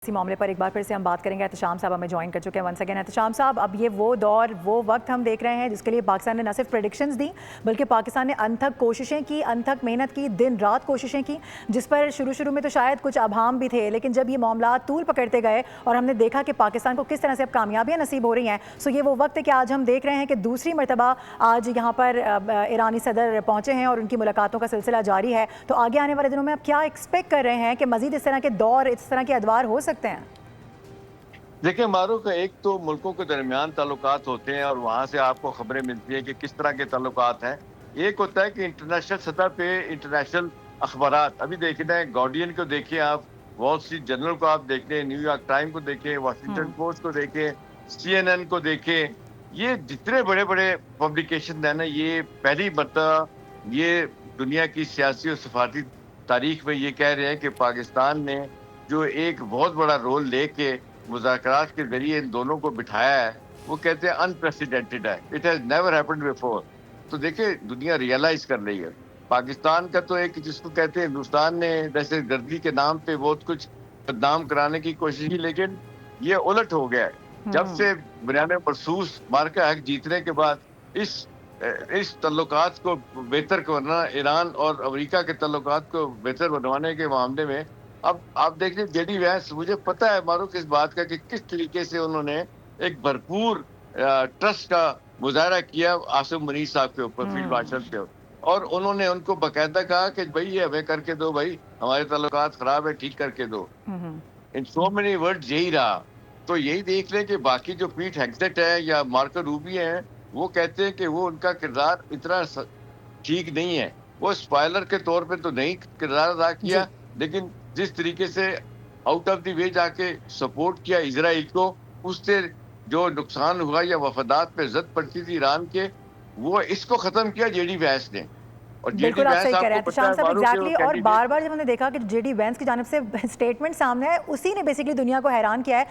اسی معاملے پر ایک بار پھر سے ہم بات کریں گے. احتشام صاحب ہمیں جوائن کر چکے ہیں ونس اگین. احتشام صاحب, اب یہ وہ دور وہ وقت ہم دیکھ رہے ہیں جس کے لیے پاکستان نے نہ صرف پریڈکشنز دی بلکہ پاکستان نے انتھک کوششیں کی, انتھک محنت کی, دن رات کوششیں کی, جس پر شروع میں تو شاید کچھ ابہام بھی تھے, لیکن جب یہ معاملات طول پکڑتے گئے اور ہم نے دیکھا کہ پاکستان کو کس طرح سے اب کامیابیاں نصیب ہو رہی ہیں, سو یہ وہ وقت ہے کہ آج ہم دیکھ رہے ہیں کہ دوسری مرتبہ آج یہاں پر ایرانی صدر پہنچے ہیں اور ان کی ملاقاتوں کا سلسلہ جاری ہے. تو آگے آنے والے دنوں میں آپ کیا ایکسپیکٹ کر رہے ہیں کہ مزید اس طرح کے دور, اس طرح کے ادوار ہو سکتے ہیں؟ دیکھیں معروف ہے, ایک تو ملکوں کے درمیان تعلقات ہوتے ہیں اور وہاں سے آپ کو خبریں ملتی ہیں کہ کس طرح کے تعلقات ہیں. ایک ہوتا ہے کہ انٹرنیشنل سطح پہ انٹرنیشنل اخبارات, ابھی دیکھنا ہے گارڈین کو دیکھیں, آپ وال اسٹریٹ جرنل کو آپ دیکھیں, نیو یارک ٹائم کو دیکھیں, واشنگٹن پوسٹ کو دیکھیں, CNN کو دیکھیں, یہ جتنے بڑے بڑے پبلیکیشن ہیں نا, یہ پہلی مرتبہ یہ دنیا کی سیاسی اور سفارتی تاریخ میں یہ کہہ رہے ہیں کہ پاکستان نے جو ایک بہت بڑا رول لے کے مذاکرات کے ذریعے ان دونوں کو بٹھایا ہے, وہ کہتے ہیں انپریسیڈنٹڈ ہے, it has never happened before. تو دیکھیں دنیا ریئلائز کر رہی ہے. پاکستان کا تو ایک جس کو کہتے ہیں ہندوستان نے دہشت گردی کے نام پہ بہت کچھ بدنام کرانے کی کوشش کی, لیکن یہ الٹ ہو گیا ہے. جب سے بنیاد مرصوص مارکا حق جیتنے کے بعد اس تعلقات کو بہتر کرنا, ایران اور امریکہ کے تعلقات کو بہتر بنوانے کے معاملے میں, اب آپ دیکھ لیں جے ڈی وینس, مجھے پتا ہے معروف اس بات کا کہ کس طریقے سے انہوں نے ایک بھرپور ٹرسٹ کا مظاہرہ کیا آصف منیر صاحب کے اوپر, فیلڈ مارشل کے اوپر, اور انہوں نے ان کو باقاعدہ کہا کہ بھائی یہ ہمیں کر کے دو, بھائی ہمارے تعلقات خراب ہے, ٹھیک کر کے دو. ان سو مینی ورڈ یہی رہا. تو یہی دیکھ لیں کہ باقی جو پیٹ ہیگزٹ ہے یا مارکو روبی ہیں, وہ کہتے ہیں کہ وہ ان کا کردار اتنا ٹھیک نہیں ہے. وہ اسپائلر کے طور پہ تو نہیں کردار ادا کیا, لیکن جس طریقے سے آؤٹ آف دی وے جا کے سپورٹ کیا اسرائیل کو, اس سے جو نقصان ہوا یا وفادات پہ زد پڑتی تھی ایران کے, وہ اس کو ختم کیا جے ڈی وینس نے. اور جے ڈی بالکل آپ وینس صحیح کہہ رہے ہیں کو پتا احتشام ہے صاحب, معروف ایگزیکٹلی. اور بار بار جب ہم نے دیکھا کہ جے ڈی وینس کی جانب سے اسٹیٹمنٹ سامنے ہے, اسی نے بیسکلی دنیا کو حیران کیا ہے.